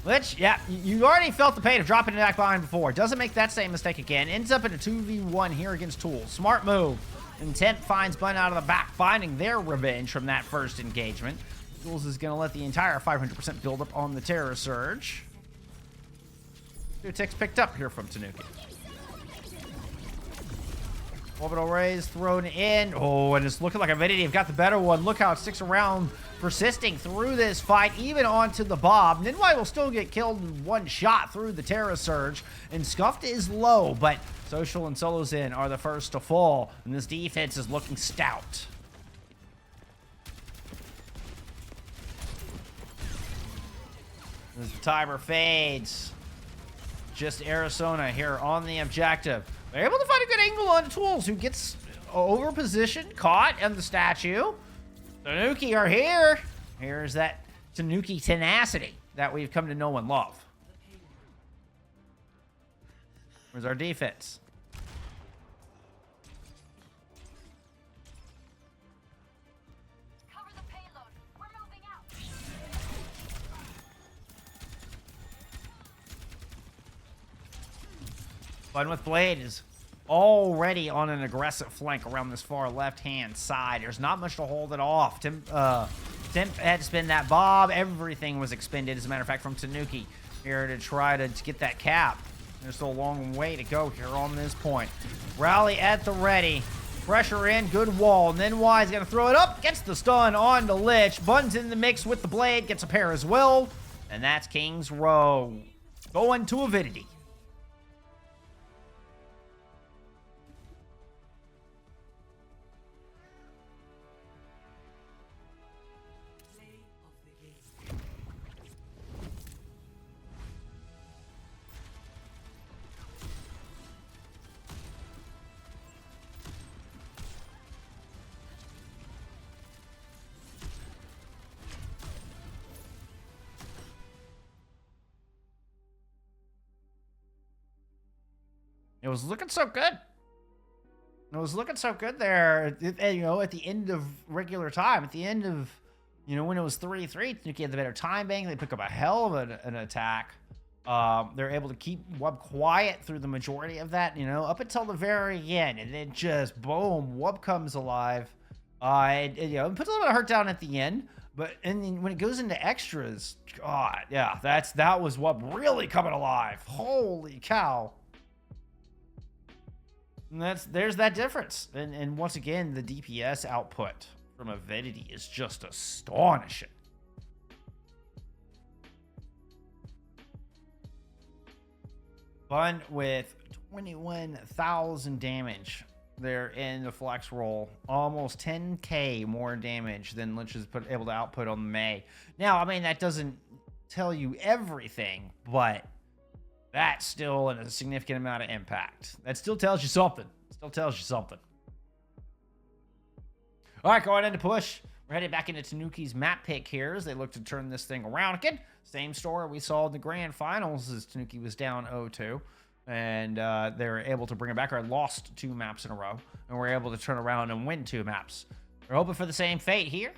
Lich, yeah, you already felt the pain of dropping it back behind before. Doesn't make that same mistake again. Ends up in a 2v1 here against Tools. Smart move. And Temp finds Bun out of the back, finding their revenge from that first engagement. Tools is going to let the entire 500% build up on the Terror Surge. 2 ticks picked up here from Tanuki. Orbital rays thrown in. Oh, and it's looking like Avidity have got the better one. Look how it sticks around, persisting through this fight, even onto the Bob. Ninwai will still get killed in one shot through the Terra Surge. And Scuffed is low, but Social and Solo's in are the first to fall. And this defense is looking stout. As the timer fades. Just Arizona here on the objective. They're able to find a good angle on Tools, who gets over positioned, caught in the statue. Tanuki are here. Here's that Tanuki tenacity that we've come to know and love. Where's our defense? Cover the payload. We're moving out. Fun with Blade is already on an aggressive flank around this far left-hand side. There's not much to hold it off. Temp had to spin that Bob. Everything was expended, as a matter of fact, from Tanuki here to try to get that cap. There's still a long way to go here on this point. Rally at the ready. Pressure in, good wall. And then Y's going to throw it up. Gets the stun on the Lich. Bun's in the mix with the Blade. Gets a pair as well. And that's King's Row. Going to Avidity. Play of the game. It was looking so good. It was looking so good there, you know, at the end of regular time. At the end of, you know, when it was 3-3, Tanuki had the better time bank. They pick up a hell of an attack. They're able to keep Wub quiet through the majority of that, you know, up until the very end. And then just, boom, Wub comes alive. You know, it puts a little bit of hurt down at the end. But and then when it goes into extras, God, yeah, that was Wub really coming alive. Holy cow. And there's that difference. And once again, the DPS output from Avidity is just astonishing. Bun with 21,000 damage there in the flex roll. Almost 10k more damage than Lynch is able to output on May. Now, I mean, that doesn't tell you everything, but that's still a significant amount of impact. That still tells you something. Still tells you something. All right, going into push. We're headed back into Tanuki's map pick here as they look to turn this thing around again. Same story we saw in the grand finals as Tanuki was down 0-2. And they were able to bring it back, or lost 2 maps in a row. And were able to turn around and win 2 maps. We're hoping for the same fate here.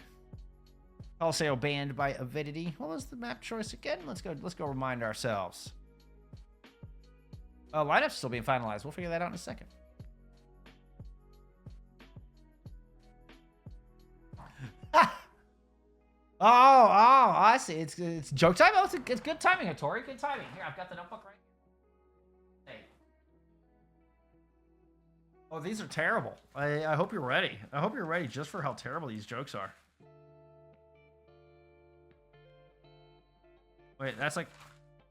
Also banned by Avidity. What was the map choice again? Let's go remind ourselves. Lineup's still being finalized. We'll figure that out in a second. Oh, I see. It's joke time. Oh, it's good timing, Hattori. Good timing. Here, I've got the notebook right here. Hey. Oh, these are terrible. I hope you're ready. I hope you're ready just for how terrible these jokes are. Wait, that's like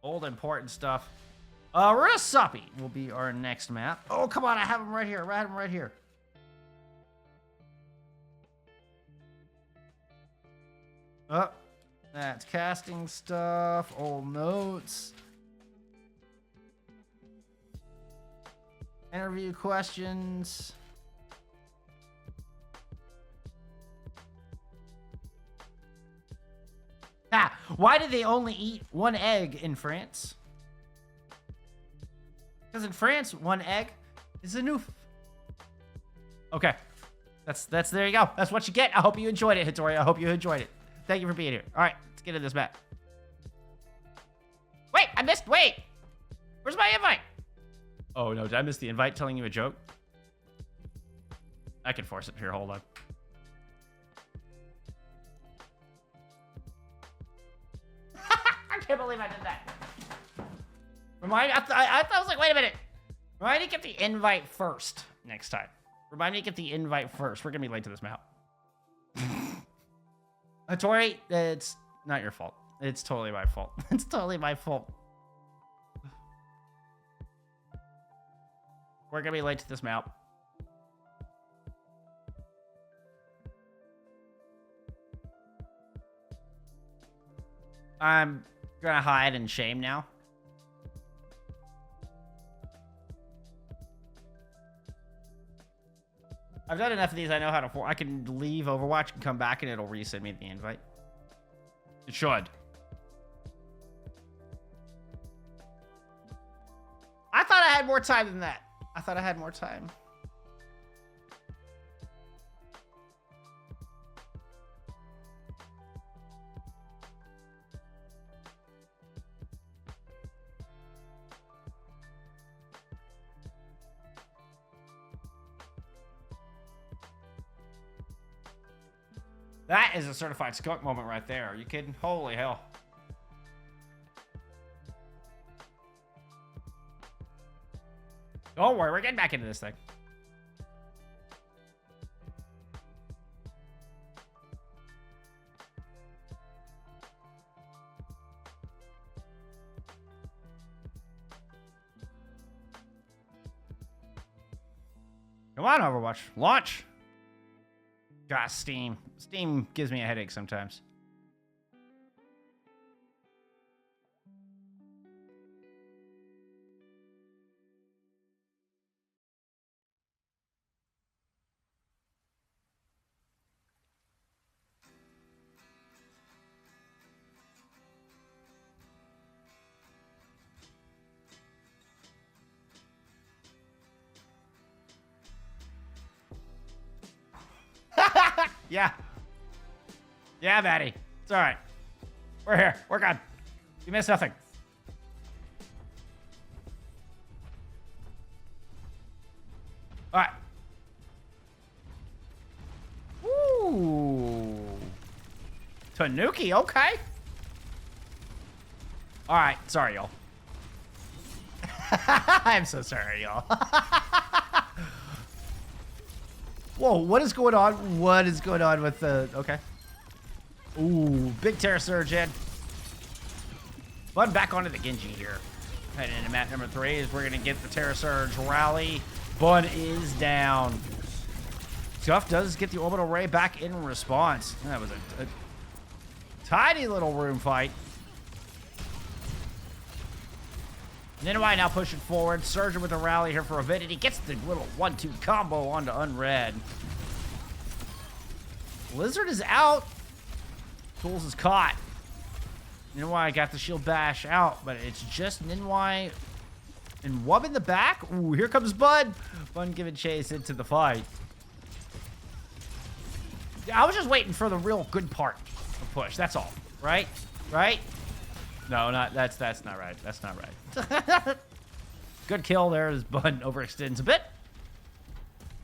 old important stuff. Rasapi will be our next map. Oh, come on. I have him right here. I have him right here. Oh, that's casting stuff, old notes. Interview questions. Ah, why do they only eat 1 egg in France? Because in France, 1 egg is enough. Okay. That's there you go. That's what you get. I hope you enjoyed it, Hattori. I hope you enjoyed it. Thank you for being here. All right, let's get into this map. Wait, I missed. Wait. Where's my invite? Oh, no. Did I miss the invite telling you a joke? I can force it here. Hold on. I can't believe I did that. I was like, wait a minute. Remind me to get the invite first next time. Remind me to get the invite first. We're going to be late to this map. Hattori, it's not your fault. It's totally my fault. It's totally my fault. We're going to be late to this map. I'm going to hide in shame now. I've done enough of these. I know how to. I can leave Overwatch and come back, and it'll resend me the invite. It should. I thought I had more time than that. I thought I had more time. That is a certified skunk moment right there. Are you kidding? Holy hell. Don't worry, we're getting back into this thing. Come on, Overwatch. Launch! God, Steam. Steam gives me a headache sometimes. Yeah. Yeah, Maddie. It's all right. We're here. We're good. You missed nothing. All right. Ooh. Tanuki, okay. All right. Sorry, y'all. I'm so sorry, y'all. Whoa, what is going on? What is going on with the... Okay. Ooh, big Terra Surge in. Bun back onto the Genji here. Heading into map number 3 is we're going to get the Terra Surge rally. Bun is down. Scuff does get the orbital ray back in response. That was a tiny little room fight. Ninoi now pushing forward. Surgeon with a rally here for Avidity. Gets the little 1-2 combo onto Unread. Blizzard is out. Tools is caught. Ninwai got the shield bash out, but it's just Ninwai and Wub in the back. Ooh, here comes Bud. Bud giving chase into the fight. I was just waiting for the real good part of push. That's all. Right? Right? No, that's not right. That's not right. Good kill there as Bud overextends a bit.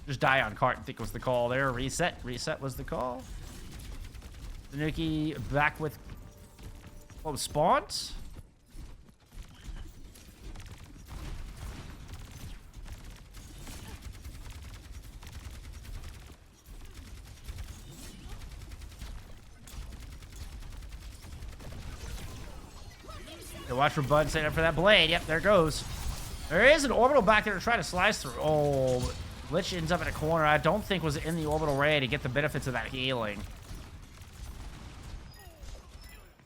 Just die on cart, I think was the call there. Reset. Reset was the call. Tanuki back with spawns. Watch for Bud setting up for that blade. Yep, there it goes. There is an orbital back there to try to slice through. Oh, Lich ends up in a corner. I don't think was in the orbital ray to get the benefits of that healing.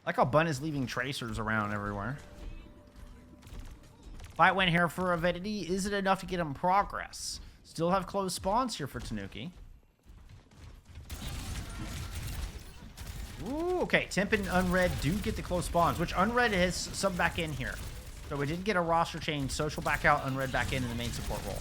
Like how Bun is leaving tracers around everywhere. Fight win here for Avidity. Is it enough to get him progress? Still have closed spawns here for Tanuki. Ooh, okay. Temp and Unread do get the close spawns, which Unread has subbed back in here. So we did get a roster change. Social back out, Unread back in the main support role.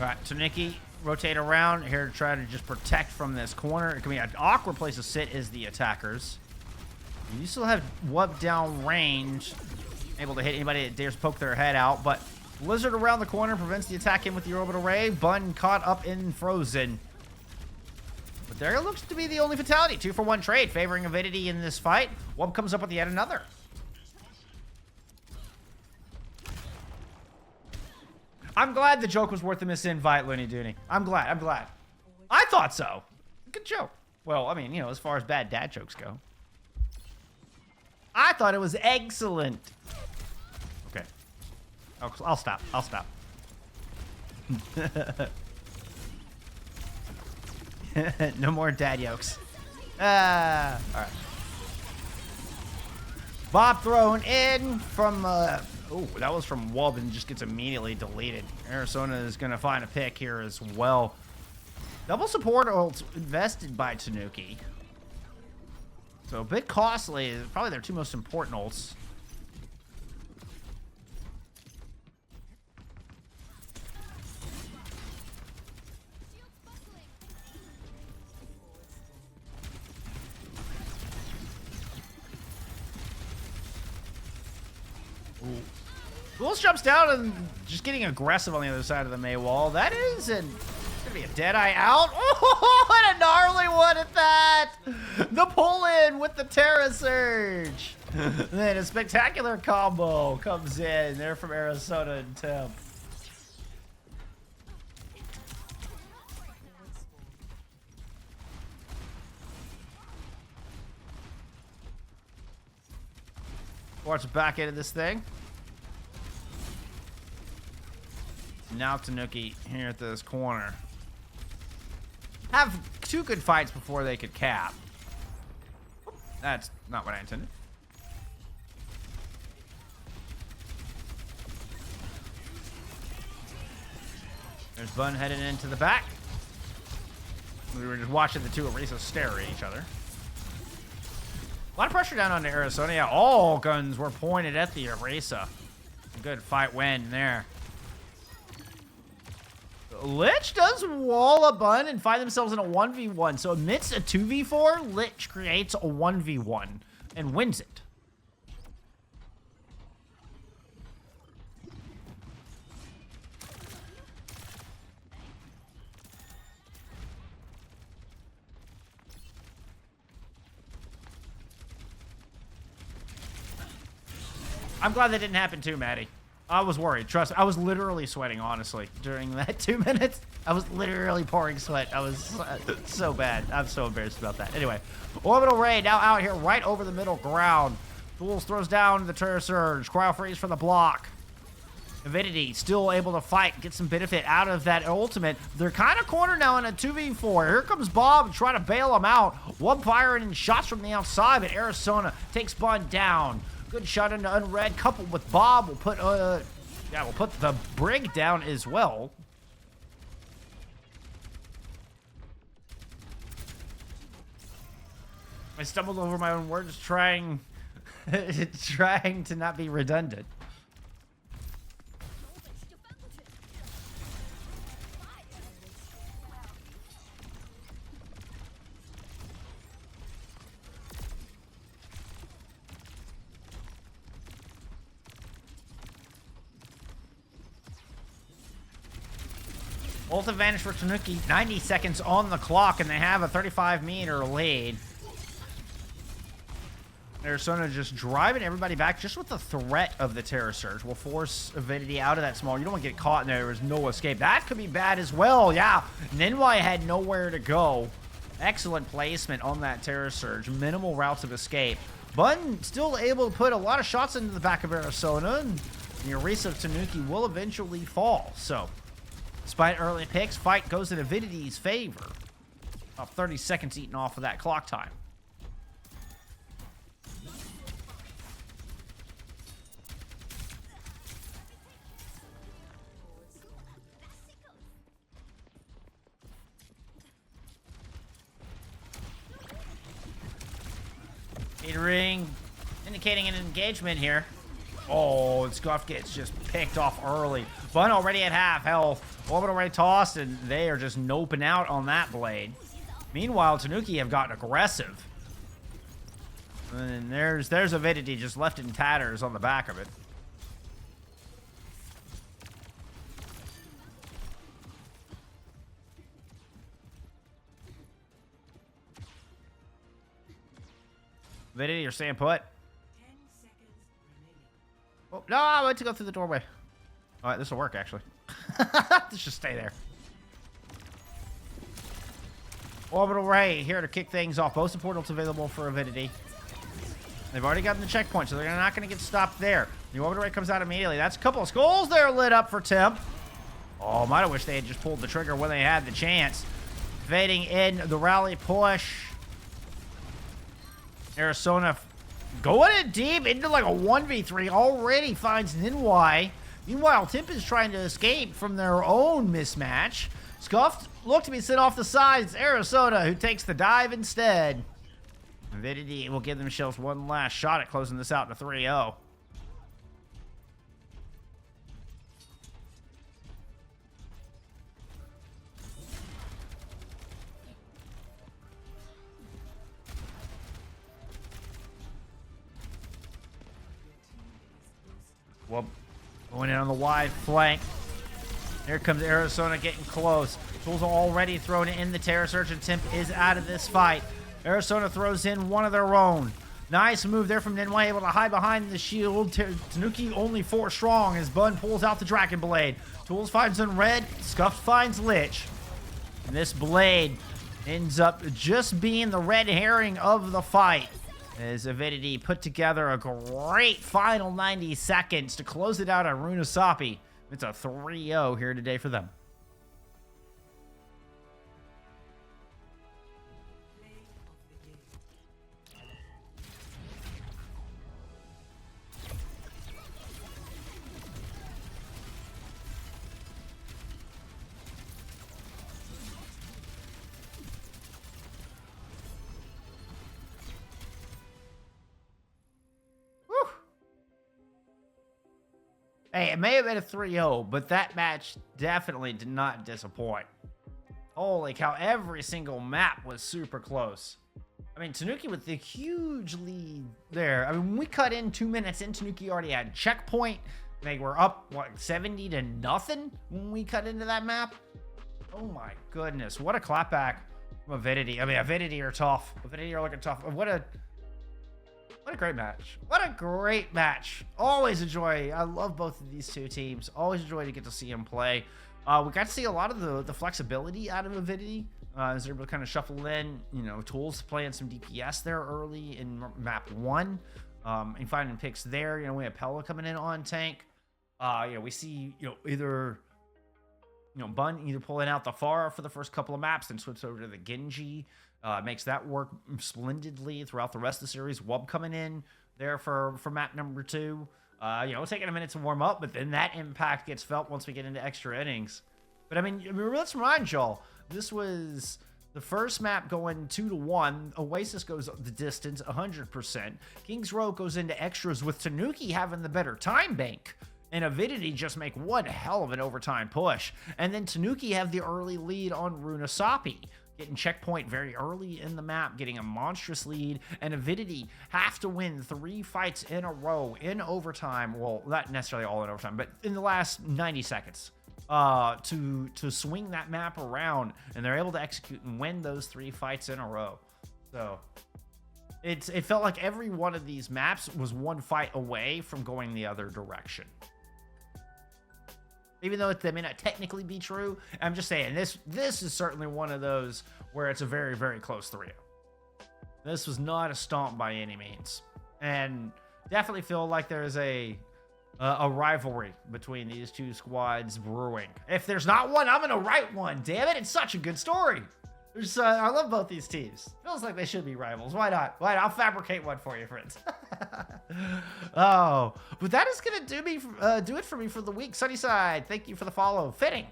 All right, Tanuki, rotate around here to try to just protect from this corner. It can be an awkward place to sit as the attackers. You still have Wub down range, able to hit anybody that dares poke their head out, but Blizzard around the corner prevents the attack in with the orbital ray. Bun caught up in Frozen. But there looks to be the only fatality. 2-for-1 trade favoring Avidity in this fight. Wub comes up with yet another. I'm glad the joke was worth the misinvite, Looney Dooney. I'm glad. I'm glad. I thought so. Good joke. Well, I mean, you know, as far as bad dad jokes go. I thought it was excellent. Okay. I'll stop. I'll stop. No more dad jokes. All right. Bob thrown in from... oh, that was from Wub and just gets immediately deleted. Arizona is going to find a pick here as well. Double support ults invested by Tanuki. So a bit costly. Probably their two most important ults. Bulls jumps down and just getting aggressive on the other side of the May wall. That is gonna be a Deadeye out. Oh, and a gnarly one at that. The pull-in with the Terra Surge. Then a spectacular combo comes in there from Arizona and Temp. Watch back into this thing. Now Tanuki here at this corner. Have two good fights before they could cap. That's not what I intended. There's Bun heading into the back. We were just watching the two Arisos stare at each other. A lot of pressure down on Arizona. Yeah, all guns were pointed at the Arisa. Good fight win there. Lich does wall a Bun and find themselves in a 1v1. So amidst a 2v4, Lich creates a 1v1 and wins it. I'm glad that didn't happen too, Maddie. I was worried. Trust me. I was literally sweating, honestly, during that 2 minutes. I was literally pouring sweat. I was so bad. I'm so embarrassed about that. Anyway, Orbital Ray now out here right over the middle ground. Fools throws down the Terror Surge. Cryo Freeze for the block. Avidity still able to fight, get some benefit out of that ultimate. They're kind of cornered now in a 2v4. Here comes Bob trying to bail him out. One firing shots from the outside, but Arizona takes Bun down. Good shot into Unread, coupled with Bob. We'll put the Brig down as well. I stumbled over my own words trying to not be redundant. Ult advantage for Tanuki, 90 seconds on the clock, and they have a 35-meter lead. Arizona just driving everybody back just with the threat of the Terror Surge. Will force Avidity out of that small. You don't want to get caught in there. There was no escape. That could be bad as well. Yeah, Ninwai had nowhere to go. Excellent placement on that Terror Surge. Minimal routes of escape. Bun still able to put a lot of shots into the back of Arizona, and the Erase of Tanuki will eventually fall. So, despite early picks, fight goes in Avidity's favor. About 30 seconds eaten off of that clock time. Ring indicating an engagement here. Oh, and Scuff gets just picked off early. Bun already at half health. Orbital Ray tossed, and they are just noping out on that blade. Meanwhile, Tanuki have gotten aggressive. And there's Avidity just left in tatters on the back of it. Avidity, you're staying put. 10 seconds remaining. Oh, no, I went to go through the doorway. All right, this will work, actually. Let's just stay there. Orbital Ray here to kick things off. Both portals available for Avidity. They've already gotten the checkpoint, so they're not going to get stopped there. The Orbital Ray comes out immediately. That's a couple of skulls there lit up for Temp. Oh, might have wished they had just pulled the trigger when they had the chance. Fading in the rally push. Arizona going in deep into like a 1v3 already finds Ninwai. Meanwhile, Timp is trying to escape from their own mismatch. Scuffed look to be sent off the side. It's Arizona who takes the dive instead. Avidity will give themselves one last shot at closing this out to 3-0. Well, going in on the wide flank. Here comes Arizona getting close. Tools are already thrown in. The Terror Surge, and Temp is out of this fight. Arizona throws in one of their own. Nice move there from Ninwai, able to hide behind the shield. Tanuki only 4 strong as Bun pulls out the Dragon Blade. Tools finds Unread. Scuffed finds Lich. And this blade ends up just being the red herring of the fight. As Avidity put together a great final 90 seconds to close it out on Runasapi. It's a 3-0 here today for them. Play of the game. Whew. Hey, it may have been a 3-0, but that match definitely did not disappoint. Holy cow, every single map was super close. I mean, Tanuki with the huge lead there. I mean, when we cut in 2 minutes in, Tanuki already had checkpoint. They were up, what, 70-0 when we cut into that map? Oh my goodness, what a clapback from Avidity. I mean, Avidity are tough. Avidity are looking tough. What a great match. What a great match. Always enjoy. I love both of these two teams. Always enjoy to get to see them play. We got to see a lot of the flexibility out of Avidity. As they're able to kind of shuffle in, you know, Tools playing some DPS there early in map 1. And finding picks there. You know, we have Pella coming in on tank. We see, either, Bun either pulling out the Pharah for the first couple of maps, then switch over to the Genji. Makes that work splendidly throughout the rest of the series. Wub coming in there for map number 2. Taking a minute to warm up, but then that impact gets felt once we get into extra innings. But I mean, let's remind y'all, this was the first map going 2-1. Oasis goes the distance 100%. King's Row goes into extras with Tanuki having the better time bank. And Avidity just make one hell of an overtime push. And then Tanuki have the early lead on Runasapi, getting checkpoint very early in the map, getting a monstrous lead. And Avidity have to win 3 fights in a row in overtime. Well, not necessarily all in overtime, but in the last 90 seconds to swing that map around. And they're able to execute and win those 3 fights in a row. So it felt like every one of these maps was one fight away from going the other direction. Even though they may not technically be true, I'm just saying, this is certainly one of those where it's a very, very close 3-0. This was not a stomp by any means. And definitely feel like there's a rivalry between these two squads brewing. If there's not one, I'm going to write one. Damn it, it's such a good story. I love both these teams. Feels like they should be rivals. Why not? I'll fabricate one for you, friends. Oh, but that is gonna do it for me for the week. Sunnyside, thank you for the follow. Fitting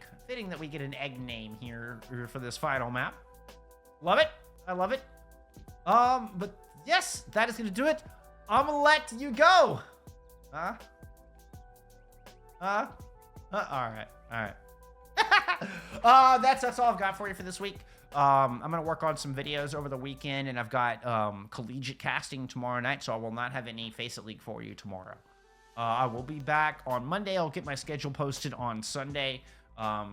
that we get an egg name here for this final map. Love it. I love it. But yes, that is gonna do it. I'm gonna let you go. All right. That's all I've got for you for this week. I'm gonna work on some videos over the weekend, and I've got collegiate casting tomorrow night, so I will not have any FACEIT League for you tomorrow. I will be back on Monday. I'll get my schedule posted on Sunday,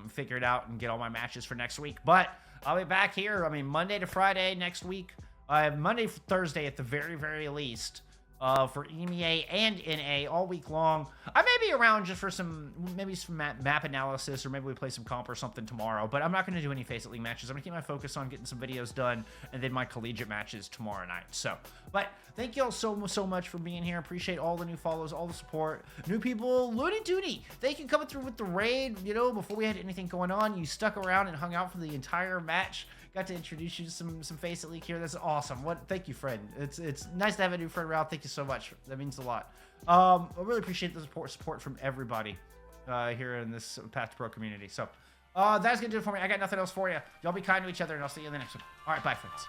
figure it out, and get all my matches for next week. But I'll be back here. I mean, Monday to Friday next week. Monday, Thursday at the very, very least. For EMEA and NA all week long. I may be around just for some map analysis, or maybe we play some comp or something tomorrow, but I'm not going to do any FACEIT League matches. I'm going to keep my focus on getting some videos done, and then my collegiate matches tomorrow night. So, but thank you all so much for being here. Appreciate all the new follows, all the support. New people, Looney Dooney, thank you coming through with the raid. Before we had anything going on, you stuck around and hung out for the entire match. Got to introduce you to some FACEIT League here. That's awesome. Thank you, friend. It's nice to have a new friend around. Thank you so much. That means a lot. I really appreciate the support from everybody here in this Path to Pro community. So that's gonna do it for me. I got nothing else for you. Y'all be kind to each other, and I'll see you in the next one. All right, bye, friends.